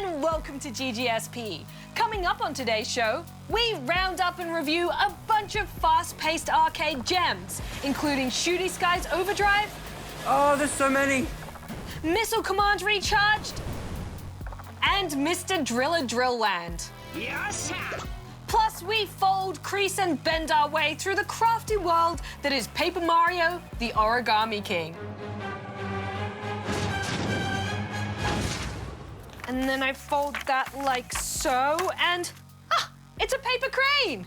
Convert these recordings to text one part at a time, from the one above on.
and welcome to GGSP. Coming up on today's show, we round up and review a bunch of fast-paced arcade gems, including Shooty Skies Overdrive. Oh, there's so many. Missile Command Recharged, and Mr. DrillLand. Yes, sir. Plus, we fold, crease, and bend our way through the crafty world that is Paper Mario, the Origami King. And then I fold that like so, and it's a paper crane.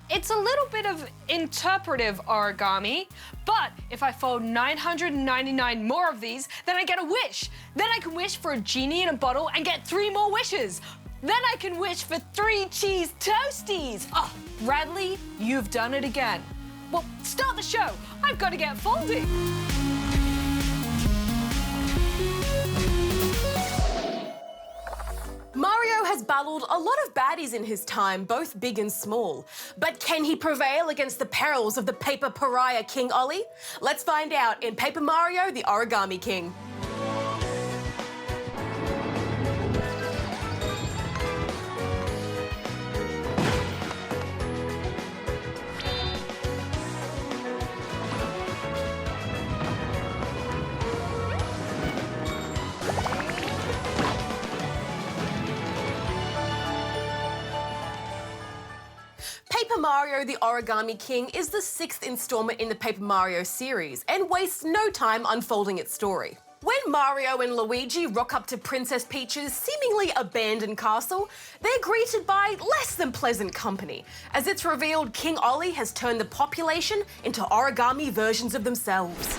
It's a little bit of interpretive origami, but if I fold 999 more of these, then I get a wish. Then I can wish for a genie in a bottle and get 3 more wishes. Then I can wish for 3 cheese toasties. Oh, Bradley, you've done it again. Well, start the show. I've got to get folding. Mario has battled a lot of baddies in his time, both big and small. But can he prevail against the perils of the paper pariah King Ollie? Let's find out in Paper Mario, the Origami King. Paper Mario the Origami King is the 6th installment in the Paper Mario series and wastes no time unfolding its story. When Mario and Luigi rock up to Princess Peach's seemingly abandoned castle, they're greeted by less than pleasant company, as it's revealed King Ollie has turned the population into origami versions of themselves.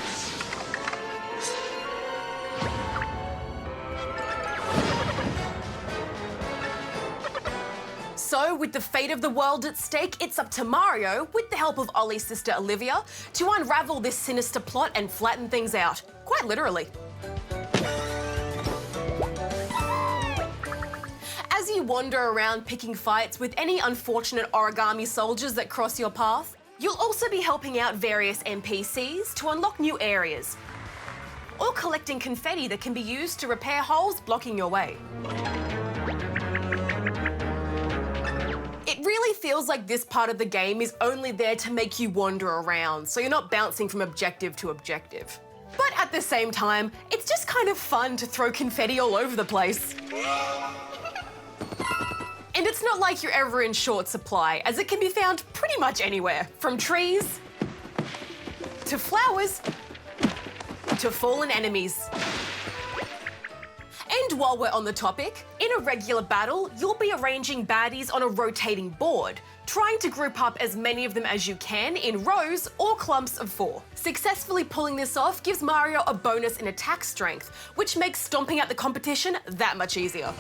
So, with the fate of the world at stake, it's up to Mario, with the help of Ollie's sister Olivia, to unravel this sinister plot and flatten things out. Quite literally. As you wander around picking fights with any unfortunate origami soldiers that cross your path, you'll also be helping out various NPCs to unlock new areas, or collecting confetti that can be used to repair holes blocking your way. It really feels like this part of the game is only there to make you wander around, so you're not bouncing from objective to objective. But at the same time, it's just kind of fun to throw confetti all over the place. And it's not like you're ever in short supply, as it can be found pretty much anywhere, from trees, to flowers, to fallen enemies. And while we're on the topic, in a regular battle, you'll be arranging baddies on a rotating board, trying to group up as many of them as you can in rows or clumps of 4. Successfully pulling this off gives Mario a bonus in attack strength, which makes stomping out the competition that much easier.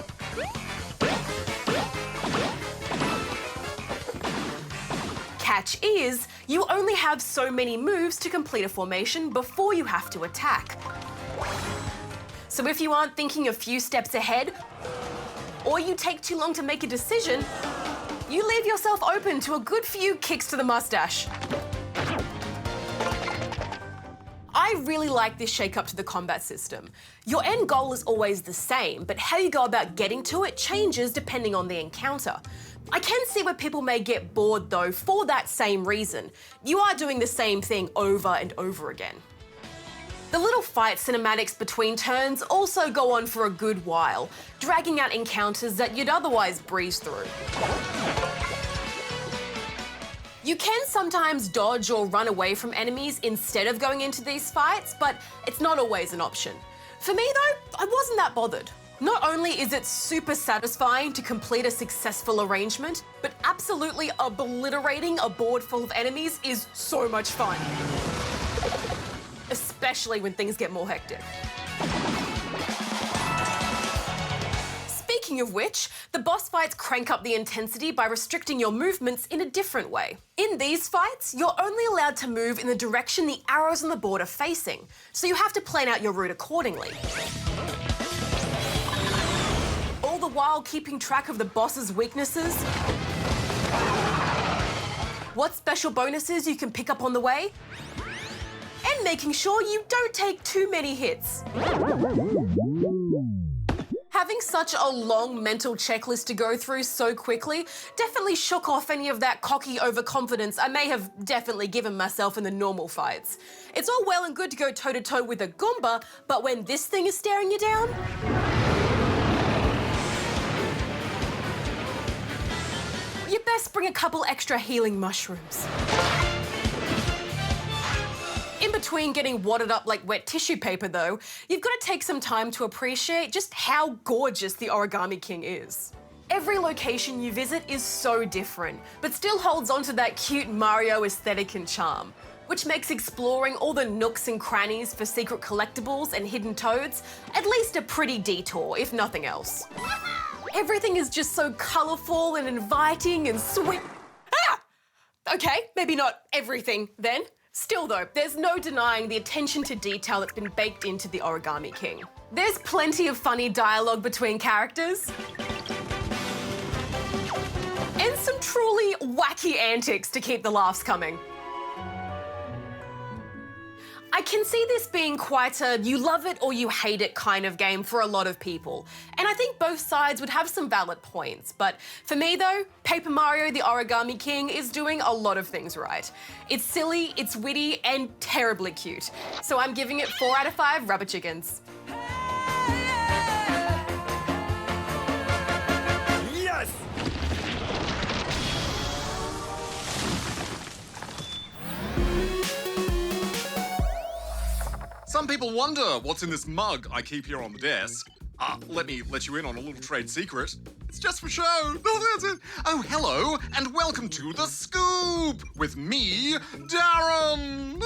Catch is, you only have so many moves to complete a formation before you have to attack. So if you aren't thinking a few steps ahead, or you take too long to make a decision, you leave yourself open to a good few kicks to the mustache. I really like this shake-up to the combat system. Your end goal is always the same, but how you go about getting to it changes depending on the encounter. I can see where people may get bored though for that same reason. You are doing the same thing over and over again. The little fight cinematics between turns also go on for a good while, dragging out encounters that you'd otherwise breeze through. You can sometimes dodge or run away from enemies instead of going into these fights, but it's not always an option. For me though, I wasn't that bothered. Not only is it super satisfying to complete a successful arrangement, but absolutely obliterating a board full of enemies is so much fun. Especially when things get more hectic. Speaking of which, the boss fights crank up the intensity by restricting your movements in a different way. In these fights, you're only allowed to move in the direction the arrows on the board are facing, so you have to plan out your route accordingly. All the while keeping track of the boss's weaknesses, what special bonuses you can pick up on the way, and making sure you don't take too many hits. Having such a long mental checklist to go through so quickly definitely shook off any of that cocky overconfidence I may have definitely given myself in the normal fights. It's all well and good to go toe-to-toe with a Goomba, but when this thing is staring you down... you best bring a couple extra healing mushrooms. In between getting wadded up like wet tissue paper though, you've got to take some time to appreciate just how gorgeous the Origami King is. Every location you visit is so different, but still holds on to that cute Mario aesthetic and charm, which makes exploring all the nooks and crannies for secret collectibles and hidden toads at least a pretty detour, if nothing else. Everything is just so colourful and inviting and sweet. Ah! Okay, maybe not everything then. Still though, there's no denying the attention to detail that's been baked into the Origami King. There's plenty of funny dialogue between characters. And some truly wacky antics to keep the laughs coming. I can see this being quite a you love it or you hate it kind of game for a lot of people. And I think both sides would have some valid points. But for me though, Paper Mario the Origami King is doing a lot of things right. It's silly, it's witty, and terribly cute. So I'm giving it 4 out of 5 rubber chickens. Yes! Some people wonder what's in this mug I keep here on the desk. Let me let you in on a little trade secret. It's just for show. Oh, that's it. Oh, hello, and welcome to The Scoop with me, Darren.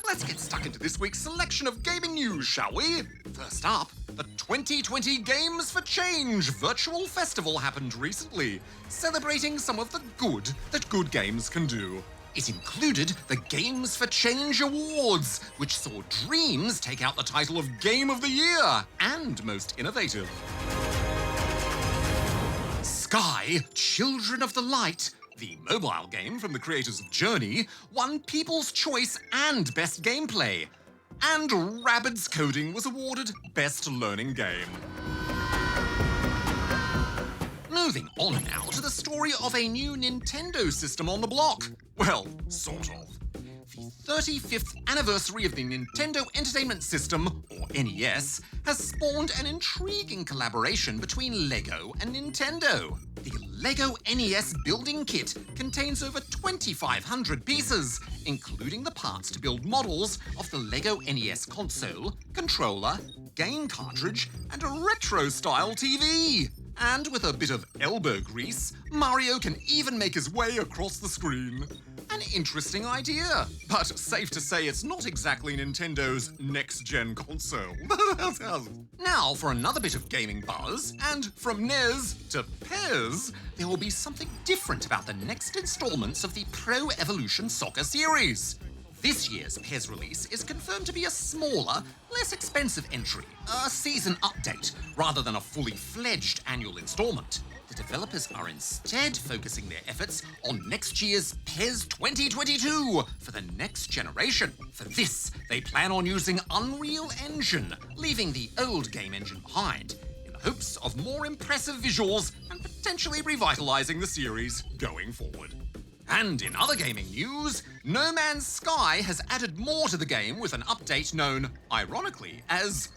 Let's get stuck into this week's selection of gaming news, shall we? First up, the 2020 Games for Change virtual festival happened recently, celebrating some of the good that good games can do. It included the Games for Change Awards, which saw Dreams take out the title of Game of the Year and Most Innovative. Sky, Children of the Light, the mobile game from the creators of Journey, won People's Choice and Best Gameplay. And Rabbids Coding was awarded Best Learning Game. Moving on now to the story of a new Nintendo system on the block. Well, sort of. The 35th anniversary of the Nintendo Entertainment System, or NES, has spawned an intriguing collaboration between LEGO and Nintendo. The LEGO NES building kit contains over 2,500 pieces, including the parts to build models of the LEGO NES console, controller, game cartridge, and a retro-style TV. And with a bit of elbow grease, Mario can even make his way across the screen. An interesting idea, but safe to say it's not exactly Nintendo's next-gen console. Now for another bit of gaming buzz, and from NES to PES, there will be something different about the next installments of the Pro Evolution Soccer series. This year's PES release is confirmed to be a smaller, less expensive entry, a season update, rather than a fully fledged annual installment. The developers are instead focusing their efforts on next year's PES 2022 for the next generation. For this, they plan on using Unreal Engine, leaving the old game engine behind, in the hopes of more impressive visuals and potentially revitalizing the series going forward. And in other gaming news, No Man's Sky has added more to the game with an update known, ironically, as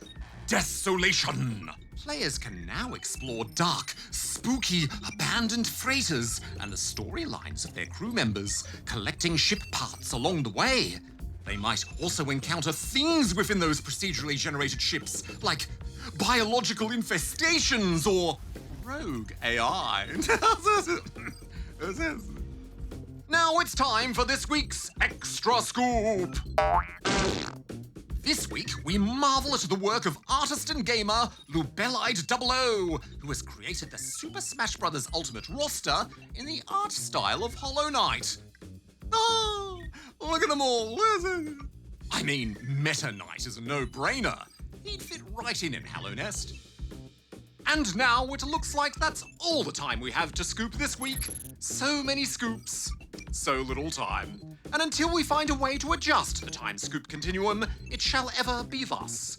Desolation. Players can now explore dark, spooky, abandoned freighters and the storylines of their crew members, collecting ship parts along the way. They might also encounter things within those procedurally generated ships, like biological infestations or rogue AI. Now it's time for this week's Extra Scoop. This week, we marvel at the work of artist and gamer Lubelide00, who has created the Super Smash Bros. Ultimate roster in the art style of Hollow Knight. Oh, look at them all. I mean, Meta Knight is a no-brainer. He'd fit right in Hollow Nest. And now it looks like that's all the time we have to scoop this week. So many scoops, so little time. And until we find a way to adjust the time scoop continuum, it shall ever be thus.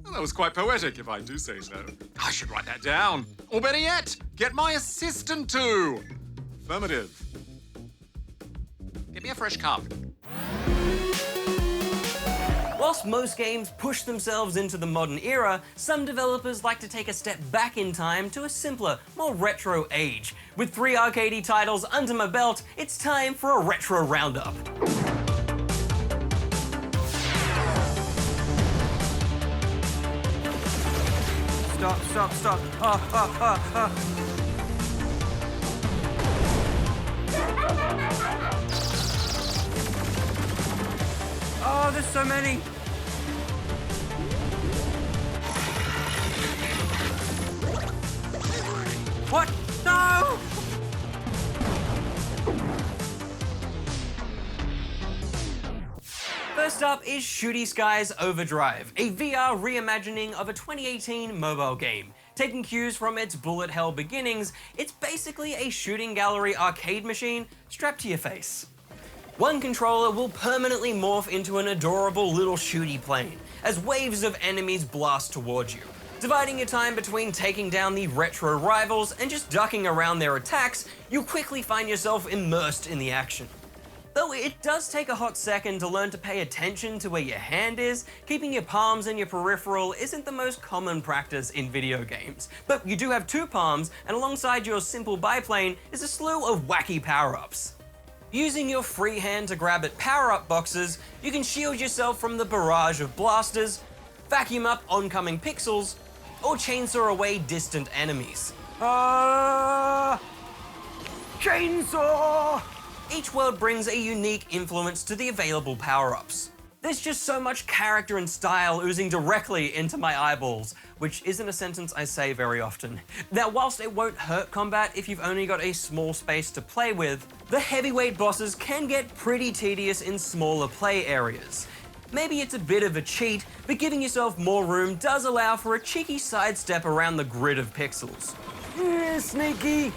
Well, that was quite poetic, if I do say so. I should write that down. Or better yet, get my assistant to. Affirmative. Get me a fresh cup. Whilst most games push themselves into the modern era, some developers like to take a step back in time to a simpler, more retro age. With 3 arcadey titles under my belt, it's time for a retro roundup. Stop. Oh, there's so many. What? No! First up is Shooty Skies Overdrive, a VR reimagining of a 2018 mobile game. Taking cues from its bullet hell beginnings, it's basically a shooting gallery arcade machine strapped to your face. One controller will permanently morph into an adorable little shooty plane as waves of enemies blast towards you. Dividing your time between taking down the retro rivals and just ducking around their attacks, you'll quickly find yourself immersed in the action. Though it does take a hot second to learn to pay attention to where your hand is, keeping your palms in your peripheral isn't the most common practice in video games. But you do have 2 palms, and alongside your simple biplane is a slew of wacky power-ups. Using your free hand to grab at power-up boxes, you can shield yourself from the barrage of blasters, vacuum up oncoming pixels, or chainsaw away distant enemies. Chainsaw! Each world brings a unique influence to the available power-ups. There's just so much character and style oozing directly into my eyeballs, which isn't a sentence I say very often. Now, whilst it won't hurt combat if you've only got a small space to play with, the heavyweight bosses can get pretty tedious in smaller play areas. Maybe it's a bit of a cheat, but giving yourself more room does allow for a cheeky sidestep around the grid of pixels. Sneaky!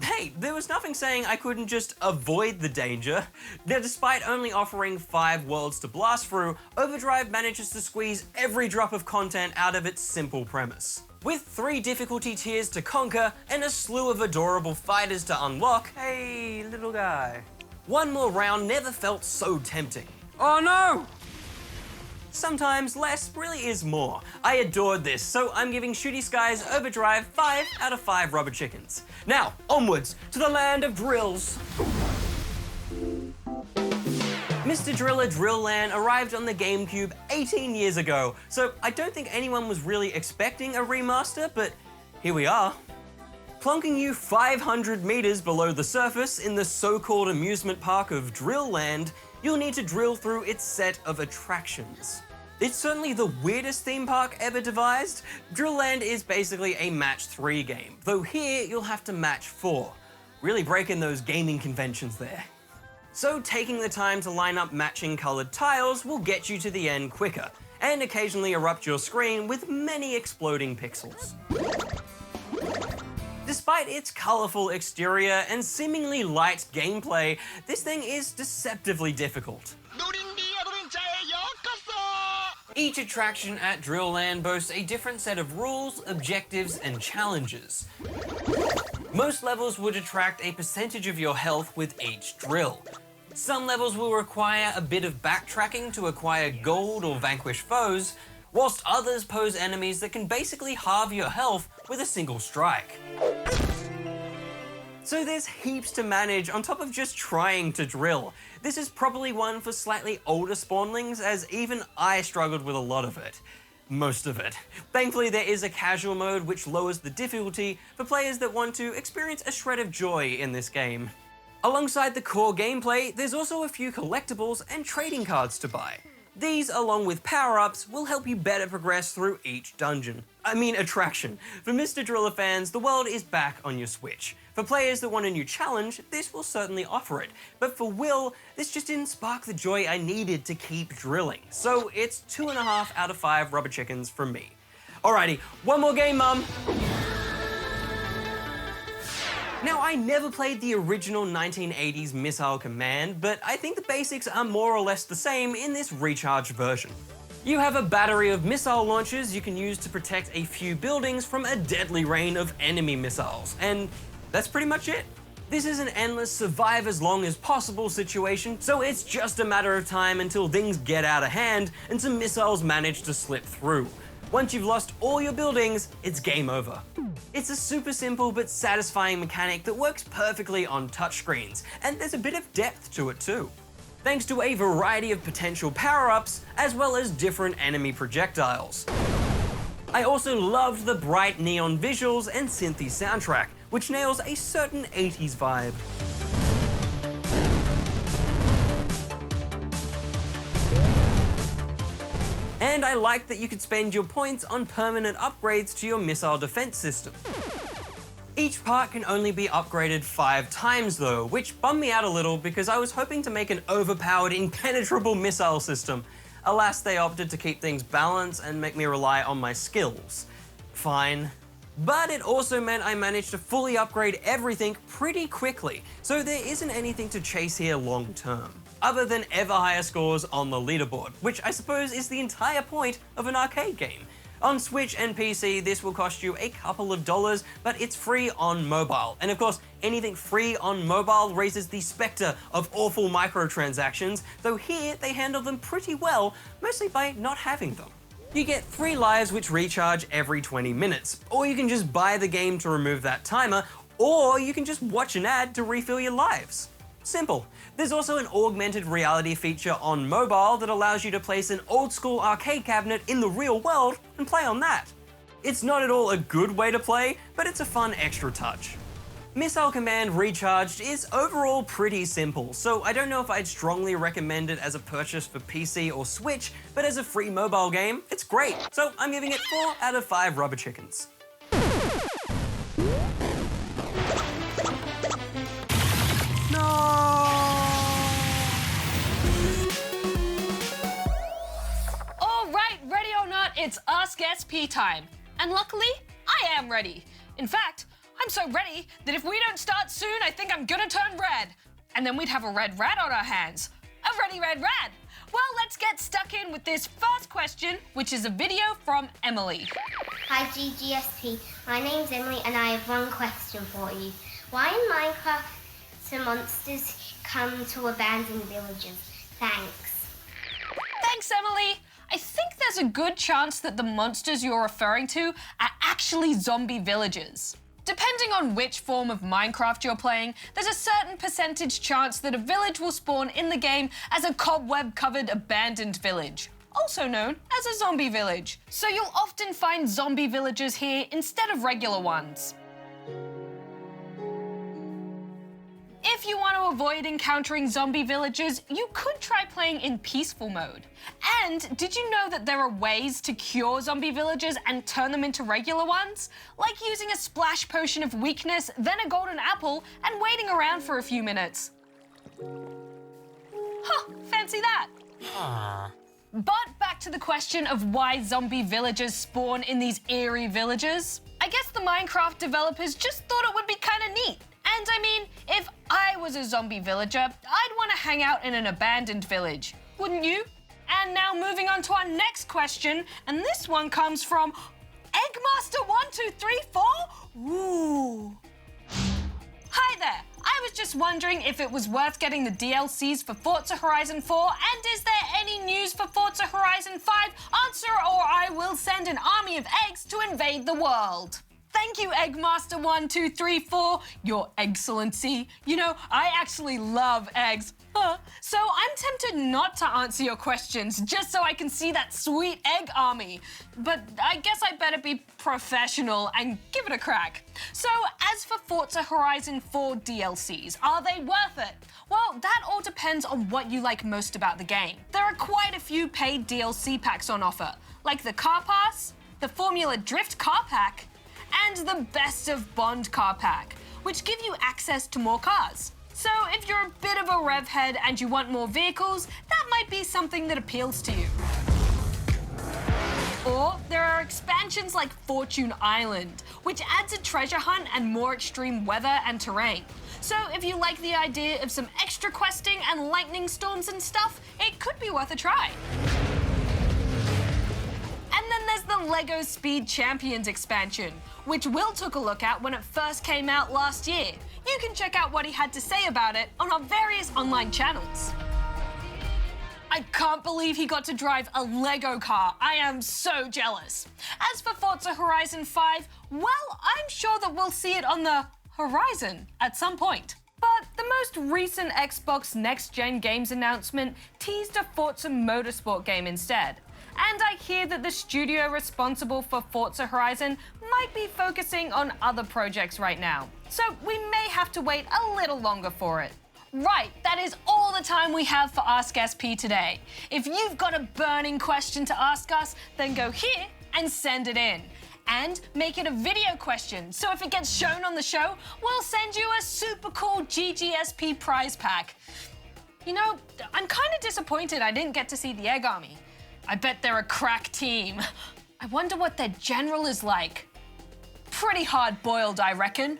Hey, there was nothing saying I couldn't just avoid the danger. Now, despite only offering 5 worlds to blast through, Overdrive manages to squeeze every drop of content out of its simple premise. With 3 difficulty tiers to conquer and a slew of adorable fighters to unlock, Hey, little guy. one more round never felt so tempting. Oh no! Sometimes less really is more. I adored this, so I'm giving Shooty Skies Overdrive 5 out of 5 rubber chickens. Now, onwards to the land of drills. Mr. Driller DrillLand arrived on the GameCube 18 years ago, so I don't think anyone was really expecting a remaster, but here we are. Plonking you 500 meters below the surface in the so-called amusement park of DrillLand, you'll need to drill through its set of attractions. It's certainly the weirdest theme park ever devised. DrillLand is basically a match 3 game, though here you'll have to match 4. Really breaking those gaming conventions there. So taking the time to line up matching colored tiles will get you to the end quicker, and occasionally erupt your screen with many exploding pixels. Despite its colorful exterior and seemingly light gameplay, this thing is deceptively difficult. Each attraction at DrillLand boasts a different set of rules, objectives, and challenges. Most levels would attract a percentage of your health with each drill. Some levels will require a bit of backtracking to acquire gold or vanquish foes, whilst others pose enemies that can basically halve your health with a single strike. So there's heaps to manage on top of just trying to drill. This is probably one for slightly older spawnlings, as even I struggled with a lot of it. Most of it. Thankfully, there is a casual mode which lowers the difficulty for players that want to experience a shred of joy in this game. Alongside the core gameplay, there's also a few collectibles and trading cards to buy. These, along with power-ups, will help you better progress through each attraction. For Mr. Driller fans, the world is back on your Switch. For players that want a new challenge, this will certainly offer it. But for Will, this just didn't spark the joy I needed to keep drilling. So it's 2.5 out of 5 rubber chickens from me. Alrighty, one more game, Mum. Now, I never played the original 1980s Missile Command, but I think the basics are more or less the same in this recharged version. You have a battery of missile launchers you can use to protect a few buildings from a deadly rain of enemy missiles, and that's pretty much it. This is an endless survive as long as possible situation, so it's just a matter of time until things get out of hand and some missiles manage to slip through. Once you've lost all your buildings, it's game over. It's a super simple but satisfying mechanic that works perfectly on touchscreens, and there's a bit of depth to it too, thanks to a variety of potential power-ups as well as different enemy projectiles. I also loved the bright neon visuals and synthy soundtrack, which nails a certain 80s vibe. And I liked that you could spend your points on permanent upgrades to your missile defense system. Each part can only be upgraded 5 times though, which bummed me out a little because I was hoping to make an overpowered, impenetrable missile system. Alas, they opted to keep things balanced and make me rely on my skills. Fine. But it also meant I managed to fully upgrade everything pretty quickly, so there isn't anything to chase here long term, other than ever higher scores on the leaderboard, which I suppose is the entire point of an arcade game. On Switch and PC, this will cost you a couple of dollars, but it's free on mobile. And of course, anything free on mobile raises the specter of awful microtransactions, though here they handle them pretty well, mostly by not having them. You get 3 lives which recharge every 20 minutes, or you can just buy the game to remove that timer, or you can just watch an ad to refill your lives. Simple. There's also an augmented reality feature on mobile that allows you to place an old school arcade cabinet in the real world and play on that. It's not at all a good way to play, but it's a fun extra touch. Missile Command Recharged is overall pretty simple, so I don't know if I'd strongly recommend it as a purchase for PC or Switch, but as a free mobile game, it's great. So I'm giving it 4 out of 5 rubber chickens. It's AskSP time, and luckily, I am ready. In fact, I'm so ready that if we don't start soon, I think I'm gonna turn red. And then we'd have a red rat on our hands. A ready red rat. Well, let's get stuck in with this first question, which is a video from Emily. Hi GGSP, my name's Emily and I have one question for you. Why in Minecraft do monsters come to abandoned villages? Thanks. Thanks, Emily. I think there's a good chance that the monsters you're referring to are actually zombie villagers. Depending on which form of Minecraft you're playing, there's a certain percentage chance that a village will spawn in the game as a cobweb-covered abandoned village, also known as a zombie village. So you'll often find zombie villagers here instead of regular ones. If you want to avoid encountering zombie villagers, you could try playing in peaceful mode. And did you know that there are ways to cure zombie villagers and turn them into regular ones? Like using a splash potion of weakness, then a golden apple, and waiting around for a few minutes. Huh, fancy that. But back to the question of why zombie villagers spawn in these eerie villages. I guess the Minecraft developers just thought it would be kind of neat. And I mean, if I was a zombie villager, I'd want to hang out in an abandoned village, wouldn't you? And now moving on to our next question, and this one comes from Eggmaster1234. Ooh. Hi there. I was just wondering if it was worth getting the DLCs for Forza Horizon 4, and is there any news for Forza Horizon 5? Answer or I will send an army of eggs to invade the world. Thank you, Eggmaster1234, Your Excellency. You know, I actually love eggs. So I'm tempted not to answer your questions just so I can see that sweet egg army. But I guess I better be professional and give it a crack. So as for Forza Horizon 4 DLCs, are they worth it? Well, that all depends on what you like most about the game. There are quite a few paid DLC packs on offer, like the Car Pass, the Formula Drift Car Pack, and the Best of Bond Car Pack, which give you access to more cars. So if you're a bit of a rev head and you want more vehicles, that might be something that appeals to you. Or there are expansions like Fortune Island, which adds a treasure hunt and more extreme weather and terrain. So if you like the idea of some extra questing and lightning storms and stuff, it could be worth a try. on LEGO Speed Champions expansion, which Will took a look at when it first came out last year. You can check out what he had to say about it on our various online channels. I can't believe he got to drive a Lego car. I am so jealous. As for Forza Horizon 5, well, I'm sure that we'll see it on the horizon at some point. But the most recent Xbox Next Gen Games announcement teased a Forza Motorsport game instead. And I hear that the studio responsible for Forza Horizon might be focusing on other projects right now. So we may have to wait a little longer for it. Right, that is all the time we have for AskSP today. If you've got a burning question to ask us, then go here and send it in. And make it a video question, so if it gets shown on the show, we'll send you a super cool GGSP prize pack. You know, I'm kind of disappointed I didn't get to see the Egg Army. I bet they're a crack team. I wonder what their general is like. Pretty hard-boiled, I reckon.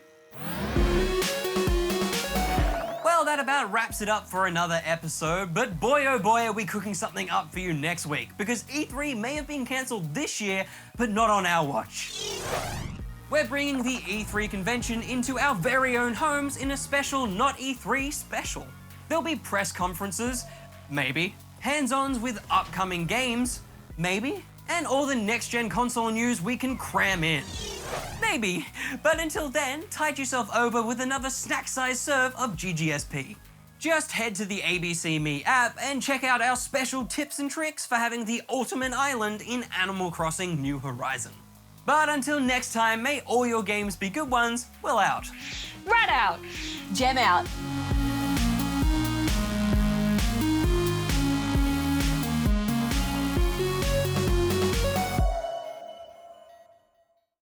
Well, that about wraps it up for another episode, but boy oh boy are we cooking something up for you next week, because E3 may have been cancelled this year, but not on our watch. We're bringing the E3 convention into our very own homes in a special Not E3 special. There'll be press conferences, maybe, hands-ons with upcoming games, maybe, and all the next-gen console news we can cram in. Maybe, but until then, tide yourself over with another snack-sized serve of GGSP. Just head to the ABC Me app and check out our special tips and tricks for having the ultimate island in Animal Crossing New Horizon. But until next time, may all your games be good ones. We're out. Rat out. Gem out.